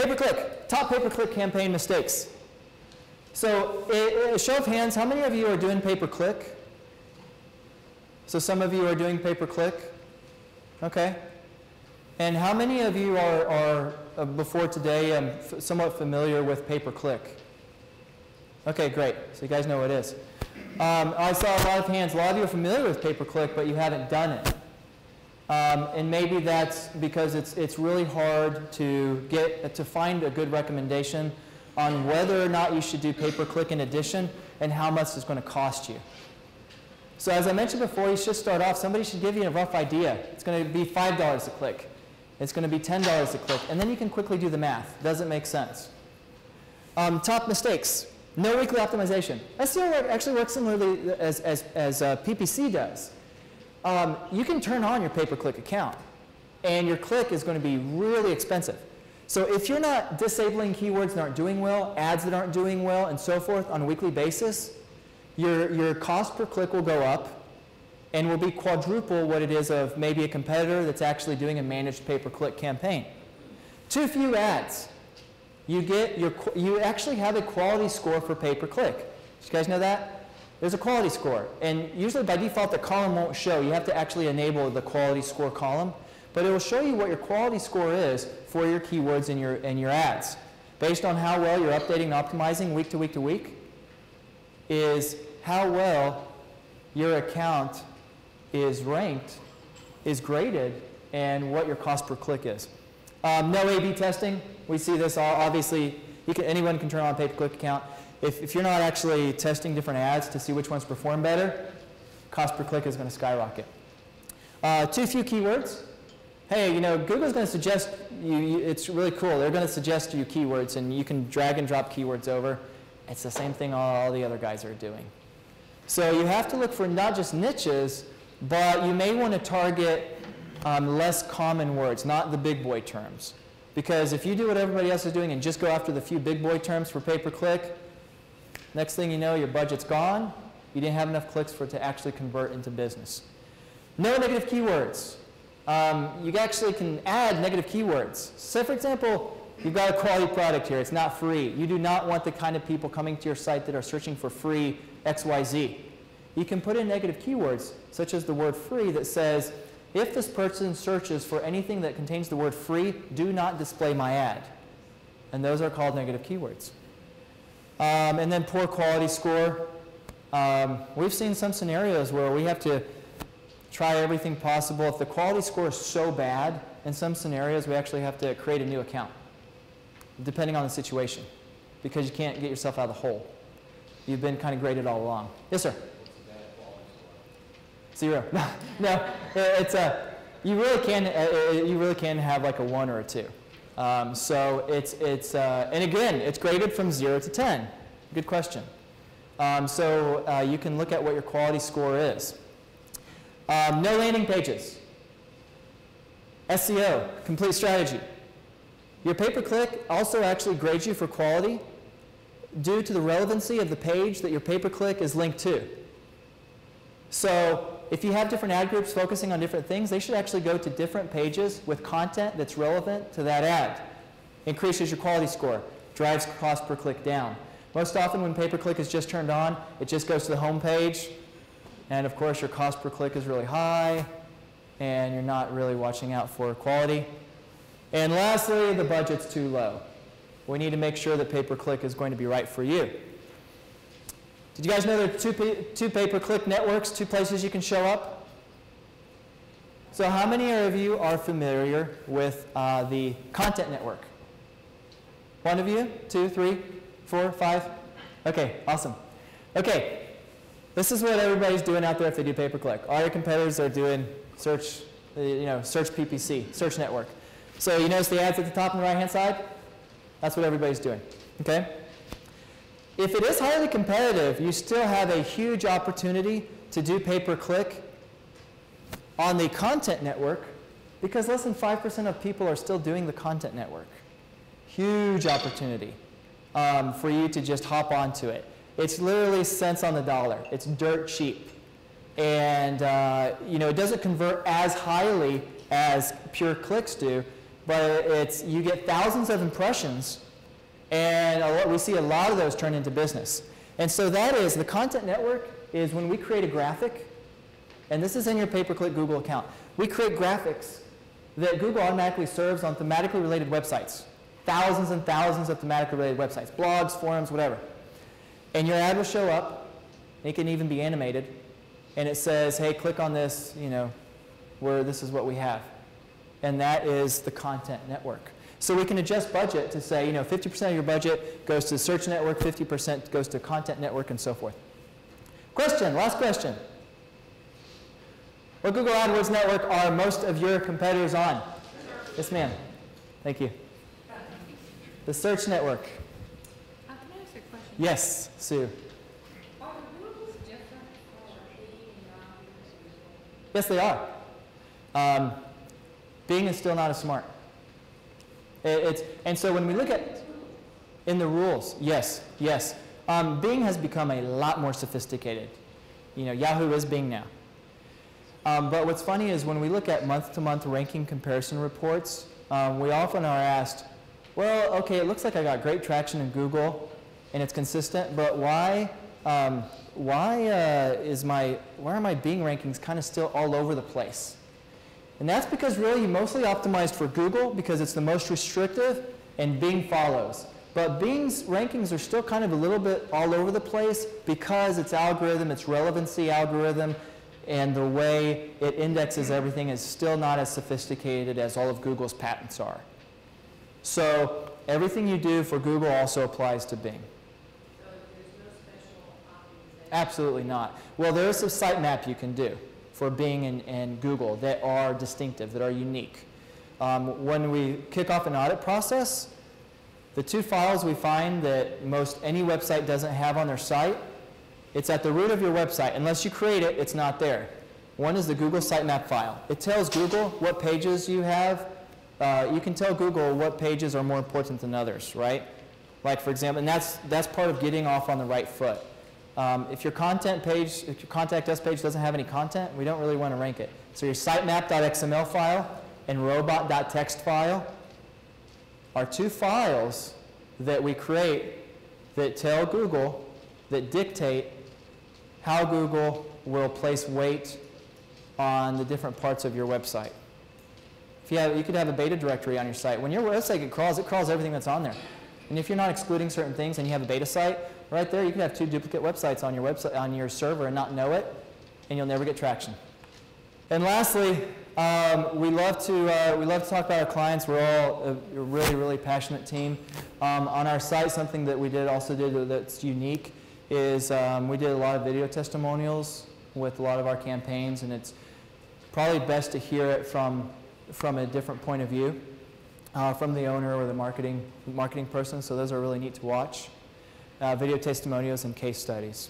Pay-per-click, top pay-per-click campaign mistakes. So a show of hands, how many of you are doing pay-per-click? So some of you are doing pay-per-click. Okay. And how many of you are before today, somewhat familiar with pay-per-click? Okay, great. So you guys know what it is. I saw a lot of hands. A lot of you are familiar with pay-per-click, but you haven't done it. And maybe that's because it's really hard to find a good recommendation on whether or not you should do pay-per-click in addition and how much it's going to cost you. So as I mentioned before, you should start off. Somebody should give you a rough idea. It's going to be $5 a click. It's going to be $10 a click. And then you can quickly do the math. Does it make sense? Top mistakes. No weekly optimization. SEO actually works similarly as PPC does. You can turn on your pay-per-click account, and your click is going to be really expensive. So if you're not disabling keywords that aren't doing well, ads that aren't doing well, and so forth on a weekly basis, your cost per click will go up and will be quadruple what it is of maybe a competitor that's actually doing a managed pay-per-click campaign. Too few ads. You actually have a quality score for pay-per-click. Did you guys know that? There's a quality score, and usually by default the column won't show. You have to actually enable the quality score column, but it will show you what your quality score is for your keywords and your ads. Based on how well you're updating and optimizing week to week to week is how well your account is ranked, is graded, and what your cost per click is. No A/B testing. We see this obviously. Anyone can turn on a pay-per-click account. If you're not actually testing different ads to see which ones perform better, cost per click is going to skyrocket. Too few keywords. Hey, Google's going to suggest it's really cool. They're going to suggest you keywords, and you can drag and drop keywords over. It's the same thing all the other guys are doing. So you have to look for not just niches, but you may want to target less common words, not the big boy terms. Because if you do what everybody else is doing and just go after the few big boy terms for pay-per-click, next thing you know, your budget's gone. You didn't have enough clicks for it to actually convert into business. No negative keywords. You actually can add negative keywords. So for example, you've got a quality product here. It's not free. You do not want the kind of people coming to your site that are searching for free XYZ. You can put in negative keywords, such as the word free, that says, if this person searches for anything that contains the word free, do not display my ad. And those are called negative keywords. And then poor quality score. We've seen some scenarios where we have to try everything possible. If the quality score is so bad, in some scenarios we actually have to create a new account, depending on the situation, because you can't get yourself out of the hole. You've been kind of graded all along. Yes, sir? Zero. No, it's you really can have like a 1 or a 2. So and again, it's graded from 0 to 10. Good question. So you can look at what your quality score is. No landing pages. SEO, complete strategy. Your pay-per-click also actually grades you for quality due to the relevancy of the page that your pay-per-click is linked to. So if you have different ad groups focusing on different things, they should actually go to different pages with content that's relevant to that ad. Increases your quality score, drives cost per click down. Most often when pay-per-click is just turned on, it just goes to the home page, and of course your cost per click is really high, and you're not really watching out for quality. And lastly, the budget's too low. We need to make sure that pay-per-click is going to be right for you. Did you guys know there are two pay-per-click networks, 2 places you can show up? So how many of you are familiar with the content network? 1 of you? 2, 3, 4, 5? Okay, awesome. Okay, this is what everybody's doing out there if they do pay-per-click. All your competitors are doing search, search PPC, search network. So you notice the ads at the top on the right-hand side? That's what everybody's doing, okay? If it is highly competitive, you still have a huge opportunity to do pay-per-click on the content network because less than 5% of people are still doing the content network. Huge opportunity for you to just hop onto it. It's literally cents on the dollar. It's dirt cheap. And it doesn't convert as highly as pure clicks do, but you get thousands of impressions, and we see a lot of those turn into business. And so that is, the content network is when we create a graphic, and this is in your pay-per-click Google account. We create graphics that Google automatically serves on thematically related websites. Thousands and thousands of thematically related websites, blogs, forums, whatever. And your ad will show up. It can even be animated. And it says, hey, click on this, where this is what we have. And that is the content network. So we can adjust budget to say, 50% of your budget goes to the search network, 50% goes to content network, and so forth. Question, last question. What Google AdWords network are most of your competitors on? Yes, ma'am. Thank you. The search network. Can I ask a question? Yes, Sue. Are the rules different for Bing and Yahoo? Yes, they are. Bing is still not as smart. And so when we look at in the rules, yes. Bing has become a lot more sophisticated. Yahoo is Bing now. But what's funny is when we look at month-to-month ranking comparison reports, we often are asked, well, okay, it looks like I got great traction in Google and it's consistent, but why are my Bing rankings kind of still all over the place? And that's because really you mostly optimized for Google because it's the most restrictive and Bing follows. But Bing's rankings are still kind of a little bit all over the place because its algorithm, its relevancy algorithm, and the way it indexes everything is still not as sophisticated as all of Google's patents are. So everything you do for Google also applies to Bing. So there's no special optimization? Absolutely not. Well, there is a sitemap you can do for Bing and Google that are distinctive, that are unique. When we kick off an audit process, the two files we find that most any website doesn't have on their site, it's at the root of your website. Unless you create it, it's not there. One is the Google sitemap file. It tells Google what pages you have. You can tell Google what pages are more important than others, right? Like, for example, and that's part of getting off on the right foot. If your contact us page doesn't have any content, we don't really want to rank it. So your sitemap.xml file and robot.txt file are two files that we create that tell Google, that dictate how Google will place weight on the different parts of your website. You could have a beta directory on your site. When your website crawls, it crawls everything that's on there. And if you're not excluding certain things and you have a beta site, right there you could have two duplicate websites on your website, on your server, and not know it, and you'll never get traction. And lastly, we love to talk about our clients. We're all a really, really passionate team. On our site, something that we also did that's unique is we did a lot of video testimonials with a lot of our campaigns, and it's probably best to hear it from a different point of view, from the owner or the marketing person. So those are really neat to watch. Video testimonials and case studies.